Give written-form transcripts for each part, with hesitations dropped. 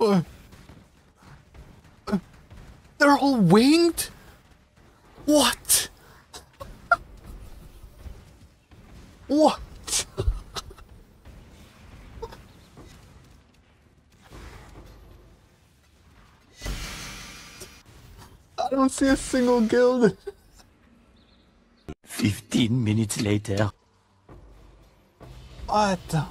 Uh, they're all winged? What? What? I don't see a single guild. 15 minutes later. What the?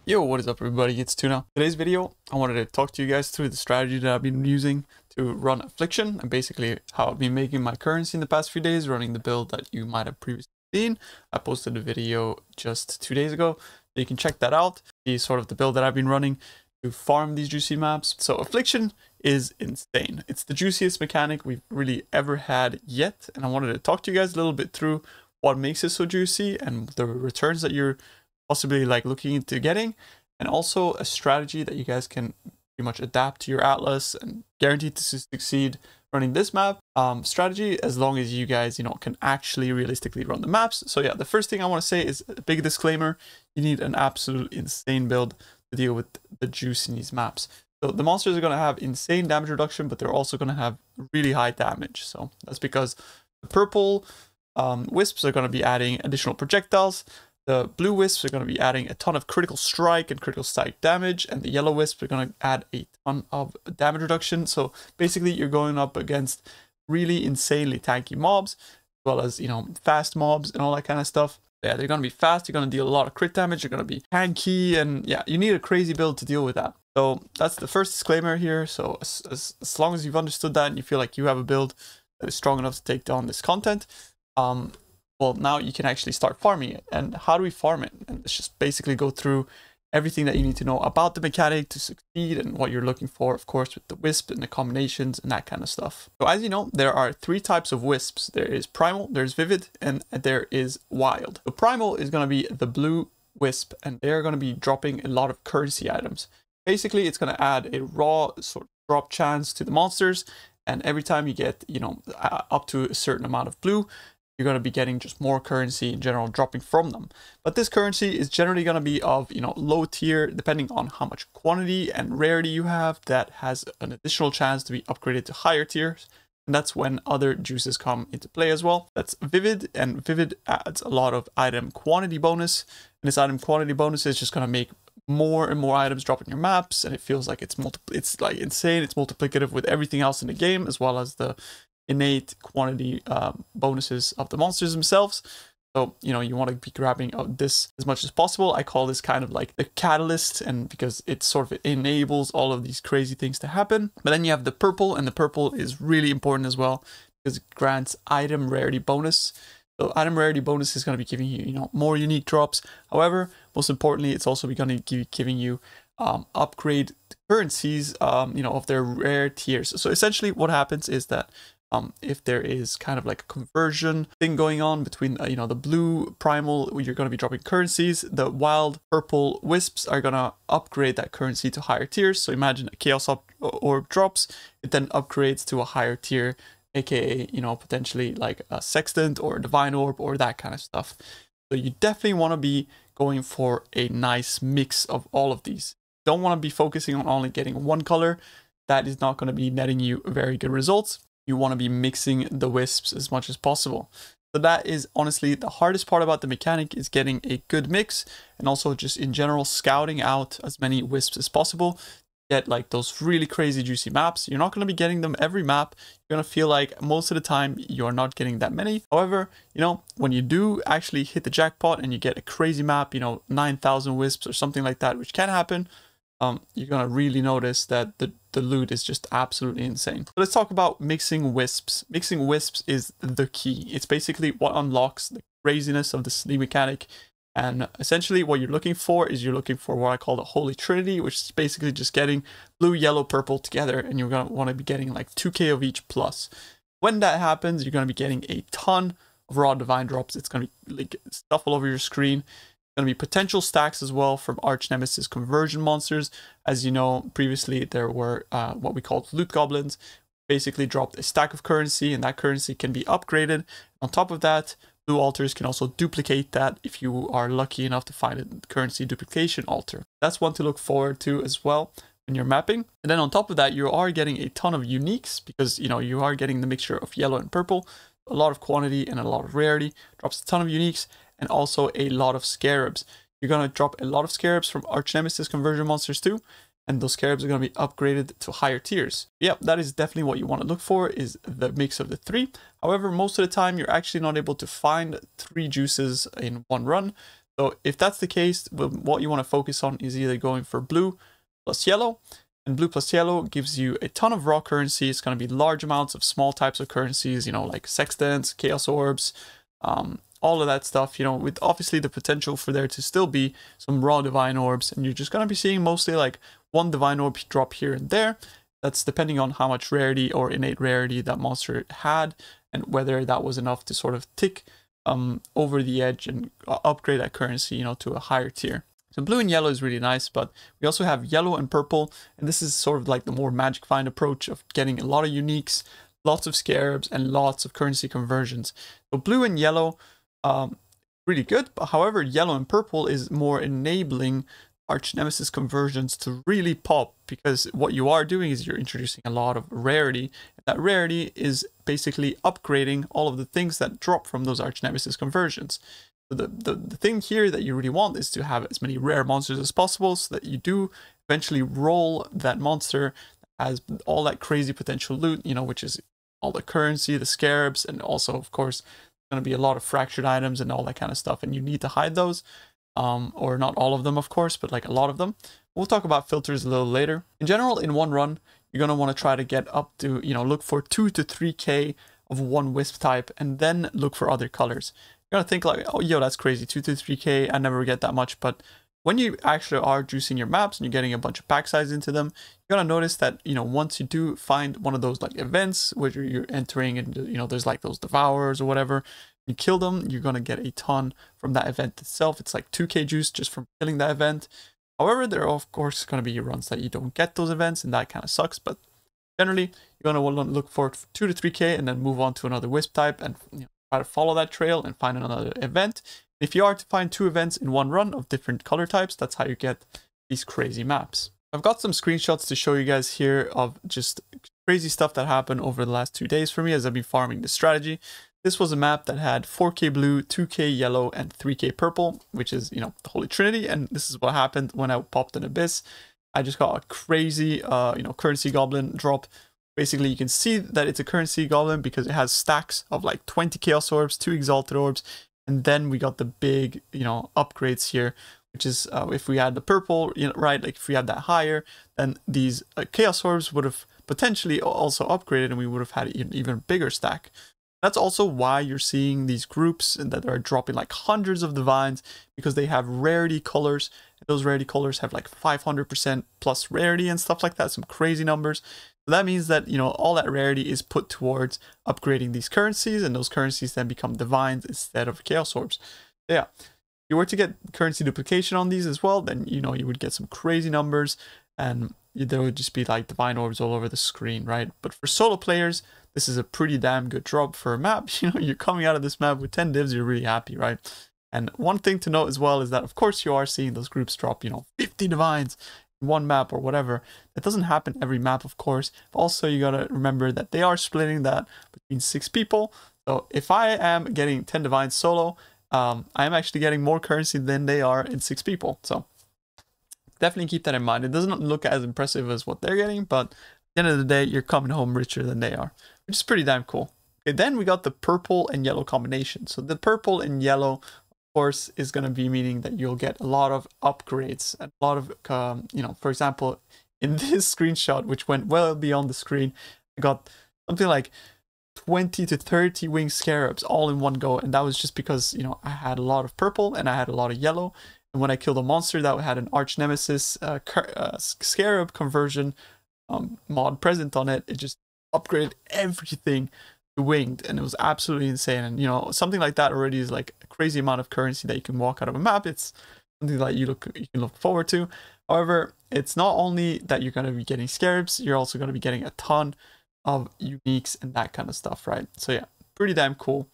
Yo, what is up everybody, it's Tuna. Today's video, I wanted to talk to you guys through the strategy that I've been using to run Affliction and basically how I've been making my currency in the past few days, running the build that you might have previously seen. I posted a video just 2 days ago, so you can check that out. See sort of the build that I've been running to farm these juicy maps. So Affliction is insane. It's the juiciest mechanic we've really ever had yet, and I wanted to talk to you guys a little bit through what makes it so juicy and the returns that you're possibly like looking into getting, and also a strategy that you guys can pretty much adapt to your atlas and guaranteed to succeed running this map strategy, as long as you guys can actually realistically run the maps. So yeah, the first thing I want to say is a big disclaimer: you need an absolute insane build to deal with the juice in these maps. So the monsters are going to have insane damage reduction, but they're also going to have really high damage. So that's because the purple wisps are going to be adding additional projectiles. The blue wisps are going to be adding a ton of critical strike and critical strike damage, and the yellow wisps are going to add a ton of damage reduction. So basically you're going up against really insanely tanky mobs, as well as, fast mobs and all that kind of stuff. Yeah, they're going to be fast, you're going to deal a lot of crit damage, you're going to be tanky, and yeah, you need a crazy build to deal with that. So that's the first disclaimer here. So as long as you've understood that and you feel like you have a build that is strong enough to take down this content, well, now you can actually start farming it. And how do we farm it? And let's just basically go through everything that you need to know about the mechanic to succeed and what you're looking for, of course, with the wisp and the combinations and that kind of stuff. So as you know, there are 3 types of wisps. There is primal, there's vivid, and there is wild. The primal is going to be the blue wisp, and they're going to be dropping a lot of currency items. Basically, it's going to add a raw sort of drop chance to the monsters, and every time you get, up to a certain amount of blue, you're going to be getting just more currency in general dropping from them. But this currency is generally going to be of, low tier, depending on how much quantity and rarity you have. That has an additional chance to be upgraded to higher tiers. And that's when other juices come into play as well. That's vivid, and vivid adds a lot of item quantity bonus. And this item quantity bonus is just going to make more and more items drop in your maps, and it feels like it's like insane. It's multiplicative with everything else in the game, as well as the innate quantity bonuses of the monsters themselves. So you want to be grabbing this as much as possible. I call this kind of like the catalyst, and because it sort of enables all of these crazy things to happen. But then you have the purple, and the purple is really important as well because it grants item rarity bonus. So item rarity bonus is going to be giving you more unique drops. However, most importantly, it's also going to be giving you upgrade currencies of their rare tiers. So essentially what happens is that if there is kind of like a conversion thing going on between the blue primal, you're going to be dropping currencies, the wild purple wisps are going to upgrade that currency to higher tiers. So imagine a chaos orb drops, it then upgrades to a higher tier, aka potentially like a sextant or a divine orb or that kind of stuff. So you definitely want to be going for a nice mix of all of these. Don't want to be focusing on only getting one color. That is not going to be netting you very good results. You want to be mixing the wisps as much as possible. So that is honestly the hardest part about the mechanic, is getting a good mix, and also just in general scouting out as many wisps as possible. Get like those really crazy juicy maps. You're not going to be getting them every map. You're going to feel like most of the time you're not getting that many. However, when you do actually hit the jackpot and you get a crazy map, 9,000 wisps or something like that, which can happen, you're going to really notice that the loot is just absolutely insane. So let's talk about mixing wisps. Mixing wisps is the key. It's basically what unlocks the craziness of the sleeve mechanic. And essentially what you're looking for is what I call the Holy Trinity, which is basically just getting blue, yellow, purple together, and you're going to want to be getting like 2k of each plus. When that happens, you're going to be getting a ton of raw divine drops. It's going to be like stuff all over your screen. Going to be potential stacks as well from Arch Nemesis conversion monsters. As you know, previously there were what we called loot goblins. Basically dropped a stack of currency, and that currency can be upgraded. On top of that, Blue altars can also duplicate that if you are lucky enough to find a currency duplication altar. That's one to look forward to as well when you're mapping. And then on top of that, you are getting a ton of uniques because, you know, you are getting the mixture of yellow and purple, a lot of quantity and a lot of rarity, drops a ton of uniques, and also a lot of scarabs. You're going to drop a lot of scarabs from Arch Nemesis conversion monsters too, and those scarabs are going to be upgraded to higher tiers. Yeah, that is definitely what you want to look for, is the mix of the three. However, most of the time you're actually not able to find 3 juices in one run. So if that's the case, what you want to focus on is either going for blue plus yellow, and blue plus yellow gives you a ton of raw currency. It's going to be large amounts of small types of currencies, you know, like sextants, chaos orbs, all of that stuff, you know, with obviously the potential for there to still be some raw divine orbs, and you're just going to be seeing mostly like 1 divine orb drop here and there. That's depending on how much rarity or innate rarity that monster had, and whether that was enough to sort of tick over the edge and upgrade that currency, you know, to a higher tier. So blue and yellow is really nice, but we also have yellow and purple, and this is sort of like the more magic find approach of getting a lot of uniques, lots of scarabs, and lots of currency conversions. So blue and yellow, really good, but however, yellow and purple is more enabling Arch Nemesis conversions to really pop, because what you are doing is you're introducing a lot of rarity. That rarity is basically upgrading all of the things that drop from those Arch Nemesis conversions. So the thing here that you really want is to have as many rare monsters as possible, so that you do eventually roll that monster that has all that crazy potential loot, you know, which is all the currency, the scarabs, and also, of course, going to be a lot of fractured items and all that kind of stuff, and you need to hide those. Or not all of them, of course, but like a lot of them. We'll talk about filters a little later. In general, in one run, you're going to want to try to get up to, you know, look for 2 to 3k of one wisp type, and then look for other colors. You're going to think like, oh, yo, that's crazy, 2 to 3k, I never get that much. But when you actually are juicing your maps and you're getting a bunch of pack size into them, you're going to notice that, you know, once you do find one of those like events where you're entering and, you know, there's like those devourers or whatever, you kill them, you're going to get a ton from that event itself. It's like 2k juice just from killing that event. However, there are of course going to be runs that you don't get those events, and that kind of sucks, but generally you're going to want to look for 2 to 3k and then move on to another wisp type and, you know, try to follow that trail and find another event. If you are to find 2 events in one run of different color types, that's how you get these crazy maps. I've got some screenshots to show you guys here of just crazy stuff that happened over the last 2 days for me as I've been farming this strategy. This was a map that had 4k blue, 2k yellow, and 3k purple, which is, you know, the Holy Trinity. And this is what happened when I popped an Abyss. I just got a crazy, you know, currency goblin drop. Basically, you can see that it's a currency goblin because it has stacks of like 20 chaos orbs, 2 exalted orbs, and then we got the big, you know, upgrades here, which is if we had the purple, you know, right, like if we had that higher, then these chaos orbs would have potentially also upgraded, and we would have had an even bigger stack. That's also why you're seeing these groups that are dropping like hundreds of divines, because they have rarity colors. Those rarity colors have like 500% plus rarity and stuff like that, some crazy numbers. So that means that, you know, all that rarity is put towards upgrading these currencies, and those currencies then become divines instead of chaos orbs. So yeah, if you were to get currency duplication on these as well, then, you know, you would get some crazy numbers, and there would just be like divine orbs all over the screen, right? But for solo players, this is a pretty damn good drop for a map. You know, you're coming out of this map with 10 divs, you're really happy, right? And one thing to note as well is that, of course, you are seeing those groups drop, you know, 50 divines in one map or whatever. That doesn't happen every map, of course. But also, you gotta remember that they are splitting that between 6 people. So if I am getting 10 divines solo, I am actually getting more currency than they are in 6 people. So definitely keep that in mind. It doesn't look as impressive as what they're getting, but at the end of the day, you're coming home richer than they are, which is pretty damn cool. Okay, then we got the purple and yellow combination. So the purple and yellow, of course, is going to be meaning that you'll get a lot of upgrades and a lot of, you know, for example, in this screenshot, which went well beyond the screen, I got something like 20 to 30 winged scarabs all in one go. And that was just because, you know, I had a lot of purple and I had a lot of yellow. And when I killed a monster that had an Arch Nemesis scarab conversion mod present on it, it just upgraded everything to winged, and it was absolutely insane. And, you know, something like that already is like a crazy amount of currency that you can walk out of a map. It's something that you can look forward to. However, it's not only that you're going to be getting scarabs, you're also going to be getting a ton of uniques and that kind of stuff, right? So yeah, pretty damn cool.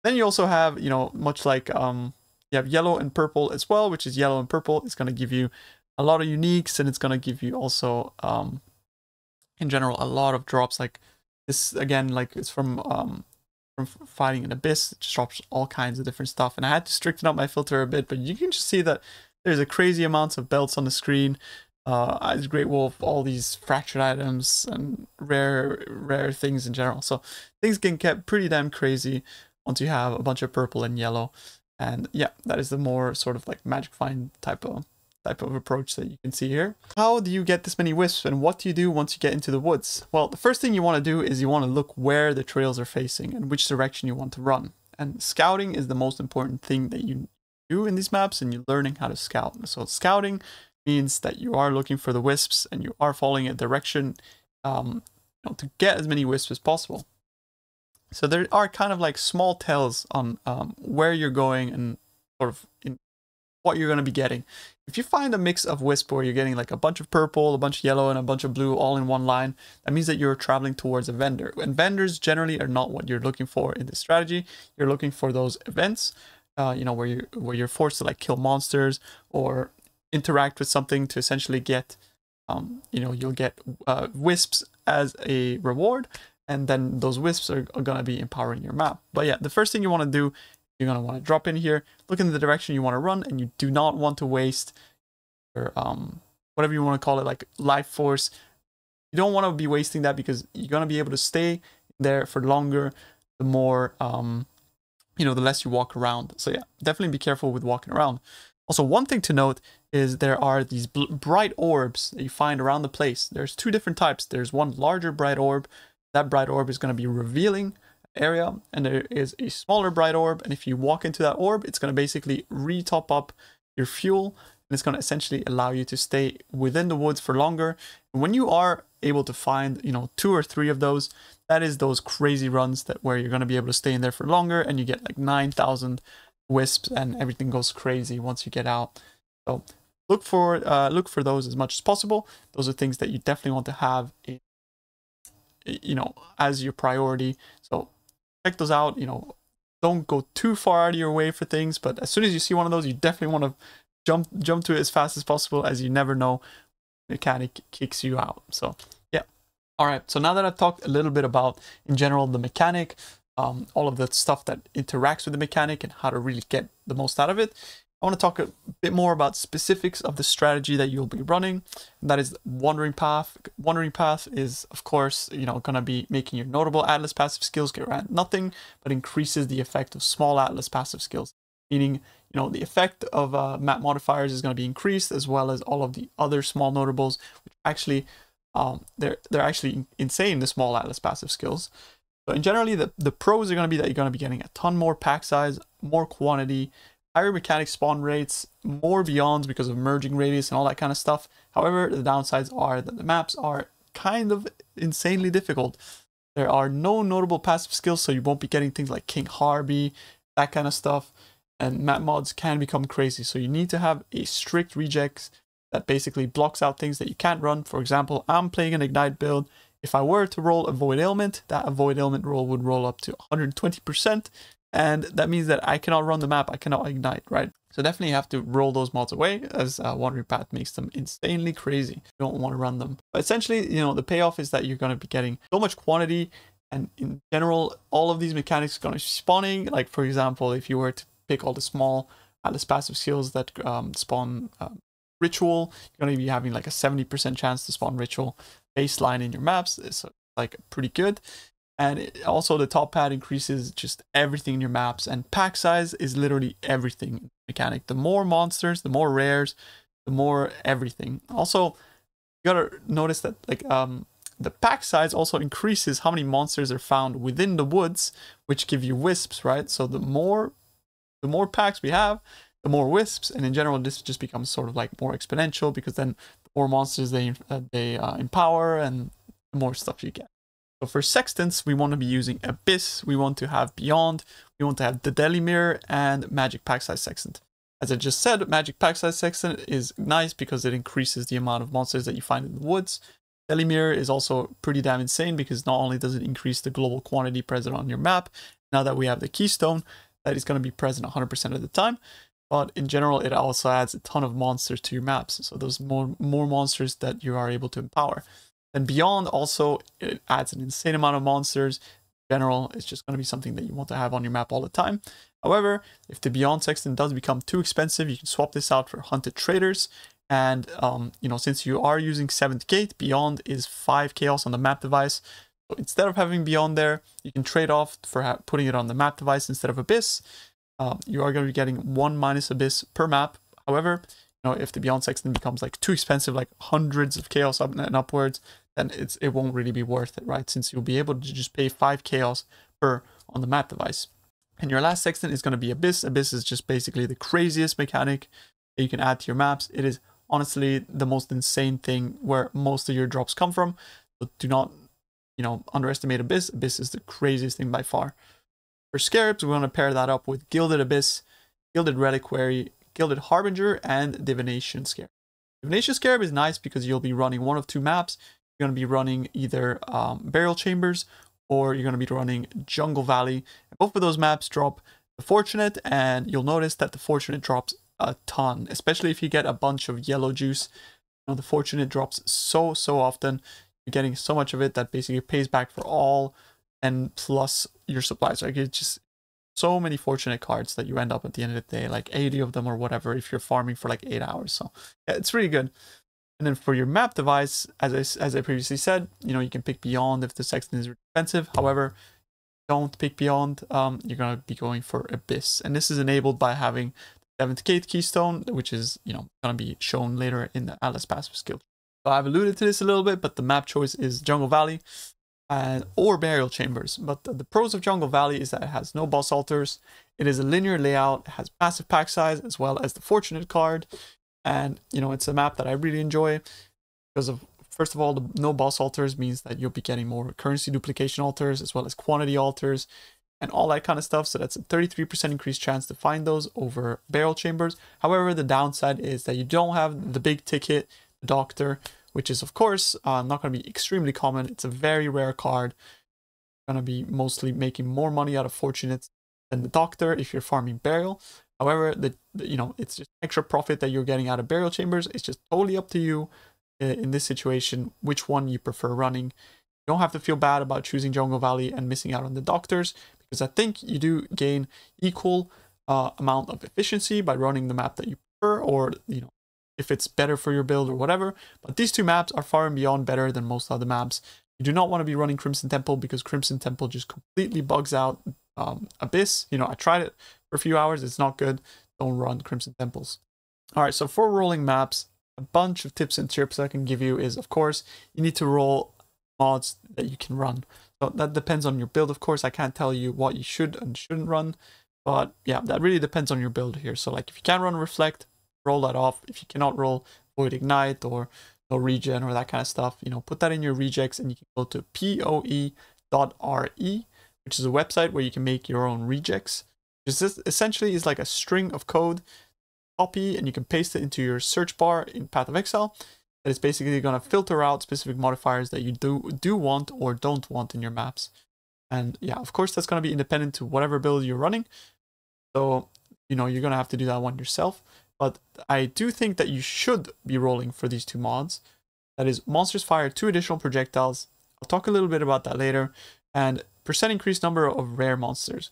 Then you also have, you know, much like you have yellow and purple as well, which is yellow and purple. It's going to give you a lot of uniques, and it's going to give you also in general a lot of drops. Like this again, like it's from fighting an abyss. It just drops all kinds of different stuff, and I had to stricten up my filter a bit, but you can just see that there's a crazy amount of belts on the screen. It's Great Wolf, all these fractured items and rare things in general. So things can get pretty damn crazy once you have a bunch of purple and yellow. And yeah, that is the more sort of like magic find type of approach that you can see here. How do you get this many wisps, and what do you do once you get into the woods? Well, the first thing you want to do is you want to look where the trails are facing and which direction you want to run. And scouting is the most important thing that you do in these maps, and you're learning how to scout. So scouting means that you are looking for the wisps and you are following a direction you know, to get as many wisps as possible. So there are kind of like small tells on where you're going and sort of in what you're going to be getting. If you find a mix of wisp where you're getting like a bunch of purple, a bunch of yellow, and a bunch of blue all in one line, that means that you're traveling towards a vendor. And vendors generally are not what you're looking for in this strategy. You're looking for those events, you know, where you're forced to like kill monsters or interact with something to essentially get, you know, you'll get wisps as a reward, and then those wisps are going to be empowering your map. But yeah, the first thing you want to do, you're going to want to drop in here, look in the direction you want to run, and you do not want to waste your, whatever you want to call it, like life force. You don't want to be wasting that, because you're going to be able to stay there for longer the more, you know, the less you walk around. So yeah, definitely be careful with walking around. Also, one thing to note is there are these bright orbs that you find around the place. There's two different types. There's one larger bright orb. That bright orb is going to be revealing area, and there is a smaller bright orb, and if you walk into that orb, it's going to basically re-top up your fuel, and it's going to essentially allow you to stay within the woods for longer. And when you are able to find, you know, 2 or 3 of those, that is those crazy runs that where you're going to be able to stay in there for longer, and you get like 9,000 wisps, and everything goes crazy once you get out. So look for those as much as possible. Those are things that you definitely want to have in, you know, as your priority. So check those out. You know, don't go too far out of your way for things, but as soon as you see one of those, you definitely want to jump to it as fast as possible, as you never know mechanic kicks you out. So yeah. All right, so now that I've talked a little bit about in general the mechanic, all of the stuff that interacts with the mechanic and how to really get the most out of it, I want to talk a bit more about specifics of the strategy that you'll be running. And that is Wandering Path. Wandering Path is, of course, you know, going to be making your notable Atlas passive skills grant nothing, but increases the effect of small Atlas passive skills. Meaning, you know, the effect of map modifiers is going to be increased, as well as all of the other small notables, which actually, they're actually insane, the small Atlas passive skills. So in generally, the pros are going to be that you're going to be getting a ton more pack size, more quantity, higher mechanic spawn rates, more beyonds because of merging radius and all that kind of stuff. However, the downsides are that the maps are kind of insanely difficult. There are no notable passive skills, so you won't be getting things like King Harby, that kind of stuff. And map mods can become crazy, so you need to have a strict reject that basically blocks out things that you can't run. For example, I'm playing an Ignite build. If I were to roll a Void Ailment, that Void Ailment roll would roll up to 120%. And that means that I cannot run the map, I cannot ignite, right? So definitely have to roll those mods away, as Wandering Path makes them insanely crazy. You don't want to run them. But essentially, you know, the payoff is that you're going to be getting so much quantity, and in general, all of these mechanics are going to be spawning. Like, for example, if you were to pick all the small Atlas passive skills that spawn Ritual, you're going to be having like a 70% chance to spawn Ritual baseline in your maps. It's like pretty good. And also the top pad increases just everything in your maps, and pack size is literally everything mechanic. The more monsters, the more rares, the more everything. Also, you gotta notice that like the pack size also increases how many monsters are found within the woods, which give you wisps, right? So the more packs we have, the more wisps, and in general this just becomes sort of like more exponential, because then the more monsters they empower, and the more stuff you get. So for Sextants, we want to be using Abyss, we want to have Beyond, we want to have the Deadly Mirror, and Magic Pack Size Sextant. As I just said, Magic Pack Size Sextant is nice because it increases the amount of monsters that you find in the woods. Deadly Mirror is also pretty damn insane, because not only does it increase the global quantity present on your map, Now that we have the keystone, that is going to be present 100% of the time. But in general, it also adds a ton of monsters to your maps. So those more monsters that you are able to empower. And beyond also, it adds an insane amount of monsters. In general, it's just going to be something that you want to have on your map all the time. However, if the Beyond Sexton does become too expensive, you can swap this out for Hunted Traders. And, you know, since you are using 7th Gate, Beyond is 5 Chaos on the map device. So instead of having Beyond there, you can trade off for putting it on the map device instead of Abyss. You are going to be getting 1 minus Abyss per map. However, you know, if the Beyond Sexton becomes like too expensive, like hundreds of Chaos up and upwards, then it won't really be worth it, right? Since you'll be able to just pay 5 Chaos per on the map device. And your last Sexton is going to be Abyss. Abyss is just basically the craziest mechanic that you can add to your maps. It is honestly the most insane thing where most of your drops come from. So do not, you know, underestimate Abyss. Abyss is the craziest thing by far. For Scarabs, we want to pair that up with Gilded Abyss, Gilded Reliquary, Gilded Harbinger, and Divination Scarab. Divination Scarab is nice because you'll be running one of 2 maps. You're going to be running either Burial Chambers or you're going to be running Jungle Valley. And both of those maps drop the Fortunate, and you'll notice that the Fortunate drops a ton, especially if you get a bunch of yellow juice. You know, the Fortunate drops so often. You're getting so much of it that basically pays back for all and plus your supplies. Like, it's just so many Fortunate cards that you end up at the end of the day, like 80 of them or whatever, if you're farming for like 8 hours. So yeah, it's really good. And then for your map device, as I previously said, you know, you can pick Beyond if the Sexton is expensive. However, don't pick Beyond. You're going to be going for Abyss. And this is enabled by having the 7th Gate Keystone, which is, you know, going to be shown later in the Atlas passive skill. So I've alluded to this a little bit, but the map choice is Jungle Valley or Burial Chambers. But the pros of Jungle Valley is that it has no boss altars. It is a linear layout. It has massive pack size as well as the Fortunate card. And, you know, it's a map that I really enjoy because of, first of all, the no boss altars means that you'll be getting more currency duplication altars as well as quantity altars and all that kind of stuff. So that's a 33% increased chance to find those over Burial Chambers. However, the downside is that you don't have the big ticket, the Doctor, which is, of course, not going to be extremely common. It's a very rare card. Going to be mostly making more money out of Fortunates than the Doctor if you're farming Burial. However, you know, it's just extra profit that you're getting out of Burial Chambers. It's just totally up to you in this situation, which one you prefer running. You don't have to feel bad about choosing Jungle Valley and missing out on the Doctors, because I think you do gain equal amount of efficiency by running the map that you prefer, or, you know, if it's better for your build or whatever. But these 2 maps are far and beyond better than most other maps. You do not want to be running Crimson Temple because Crimson Temple just completely bugs out Abyss. You know, I tried it for a few hours. It's not good. Don't run Crimson Temples. All right, so for rolling maps, a bunch of tips and tricks I can give you is, of course, you need to roll mods that you can run. So that depends on your build, of course. I can't tell you what you should and shouldn't run, but yeah, that really depends on your build here. So like if you can run Reflect, roll that off. If you cannot roll Void Ignite or no regen or that kind of stuff, you know, put that in your rejects and you can go to PoE.re, which is a website where you can make your own rejects. This essentially is like a string of code, copy, and you can paste it into your search bar in Path of Exile. That is basically going to filter out specific modifiers that you do want or don't want in your maps. And yeah, of course, that's going to be independent to whatever build you're running. So, you know, you're going to have to do that one yourself. But I do think that you should be rolling for these 2 mods. That is, monsters fire 2 additional projectiles. I'll talk a little bit about that later. And percent increased number of rare monsters.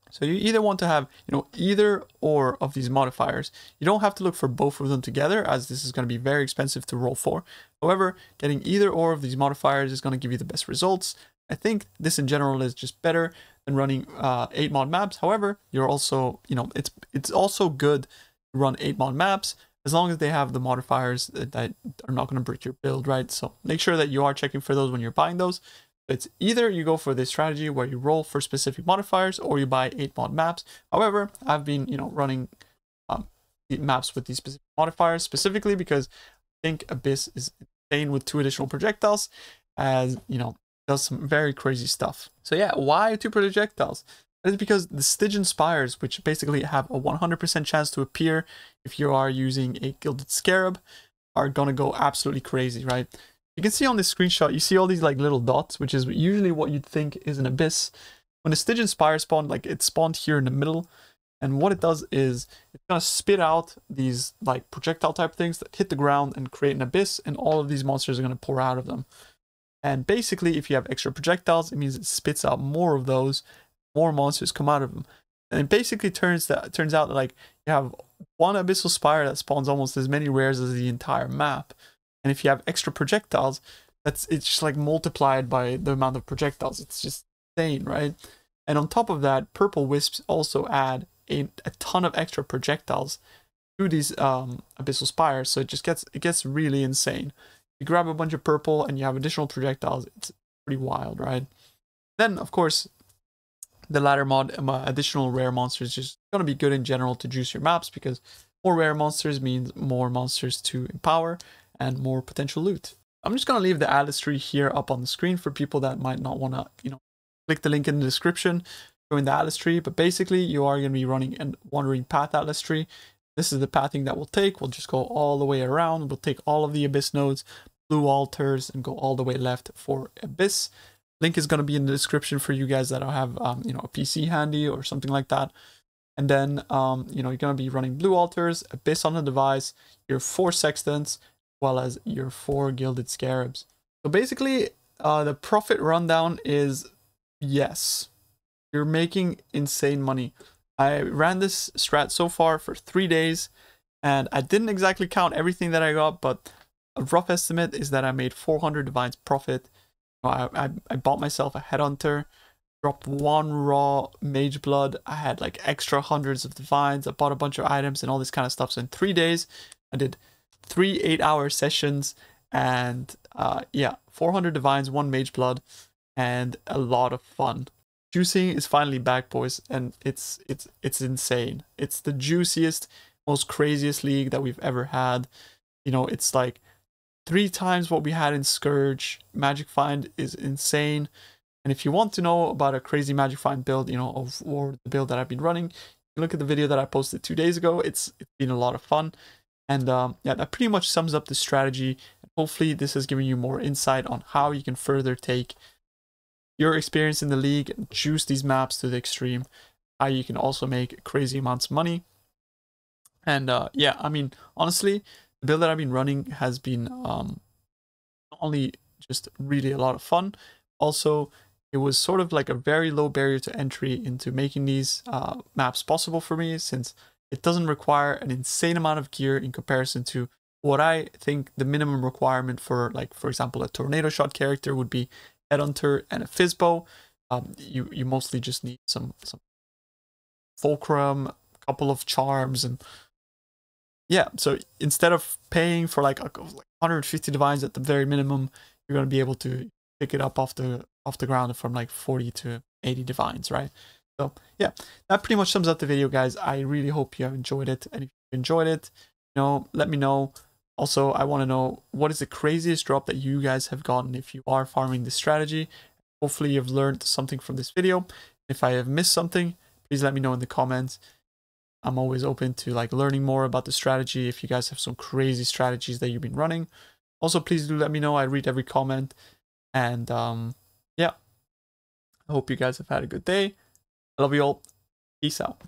So you either want to have, you know, either or of these modifiers. You don't have to look for both of them together, as this is going to be very expensive to roll for. However, getting either or of these modifiers is going to give you the best results. I think this in general is just better than running 8 mod maps. However, you're also, you know, it's also good to run 8 mod maps as long as they have the modifiers that are not going to break your build, right? So make sure that you are checking for those when you're buying those. It's either you go for this strategy where you roll for specific modifiers or you buy 8 mod maps. However, I've been, you know, running maps with these specific modifiers specifically because I think Abyss is insane with 2 additional projectiles, as, you know, does some very crazy stuff. So yeah, why 2 projectiles? That is because the Stygian Spires, which basically have a 100% chance to appear if you are using a Gilded Scarab, are gonna go absolutely crazy, right? You can see on this screenshot, you see all these like little dots, which is usually what you'd think is an Abyss. when the Stygian Spire spawned, like it spawned here in the middle, and what it does is it's gonna spit out these like projectile type things that hit the ground and create an abyss, and all of these monsters are gonna pour out of them. And basically, if you have extra projectiles, it means it spits out more of those, more monsters come out of them. And it basically turns out that like you have one abyssal spire that spawns almost as many rares as the entire map. And if you have extra projectiles, it's just like multiplied by the amount of projectiles. It's just insane, right? And on top of that, purple wisps also add a ton of extra projectiles to these abyssal spires, so it gets really insane. You grab a bunch of purple and you have additional projectiles. It's pretty wild, right? Then, of course, the ladder mod, additional rare monsters, is just going to be good in general to juice your maps, because more rare monsters means more monsters to empower and more potential loot. I'm just going to leave the atlas tree here up on the screen for people that might not want to, click the link in the description, join the atlas tree. But basically, you are going to be running a wandering path atlas tree. This is the pathing that we'll take. We'll just go all the way around. We'll take all of the abyss nodes, blue altars, and go all the way left for abyss. Link is going to be in the description for you guys that have a PC handy or something like that. And then you're going to be running blue altars, abyss on the device, your 4 sextants, as well as your 4 gilded scarabs. So basically, the profit rundown is yes, you're making insane money. I ran this strat so far for 3 days, and I didn't exactly count everything that I got, but a rough estimate is that I made 400 divines profit. I bought myself a headhunter, dropped 1 raw mage blood. I had like extra hundreds of divines. I bought a bunch of items and all this kind of stuff. So in 3 days, I did 3 8-hour sessions, and yeah, 400 divines, 1 mage blood, and a lot of fun. Juicing is finally back, boys, and it's insane. It's the juiciest, most craziest league that we've ever had. It's like 3 times what we had in Scourge. Magic Find is insane. And if you want to know about a crazy Magic Find build, or the build that I've been running, you look at the video that I posted 2 days ago. It's been a lot of fun. And yeah, that pretty much sums up the strategy. And hopefully this has given you more insight on how you can further take your experience in the league and juice these maps to the extreme. How you can also make crazy amounts of money. And yeah, I mean, honestly, the build that I've been running has been not only just really a lot of fun, also it was sort of like a very low barrier to entry into making these maps possible for me, since it doesn't require an insane amount of gear in comparison to what I think the minimum requirement for, like, for example, a tornado shot character would be headhunter and a fizzbow. You mostly just need some fulcrum, a couple of charms, and yeah, so instead of paying for like 150 divines at the very minimum, you're going to be able to pick it up off the ground from like 40 to 80 divines, right? So yeah, that pretty much sums up the video, guys. I really hope you have enjoyed it, and if you enjoyed it, let me know. Also, I want to know, what is the craziest drop that you guys have gotten if you are farming this strategy. Hopefully you've learned something from this video. If I have missed something, please let me know in the comments. I'm always open to like learning more about the strategy. If you guys have some crazy strategies that you've been running, also please do let me know. I read every comment. And yeah, I hope you guys have had a good day. I love you all. Peace out.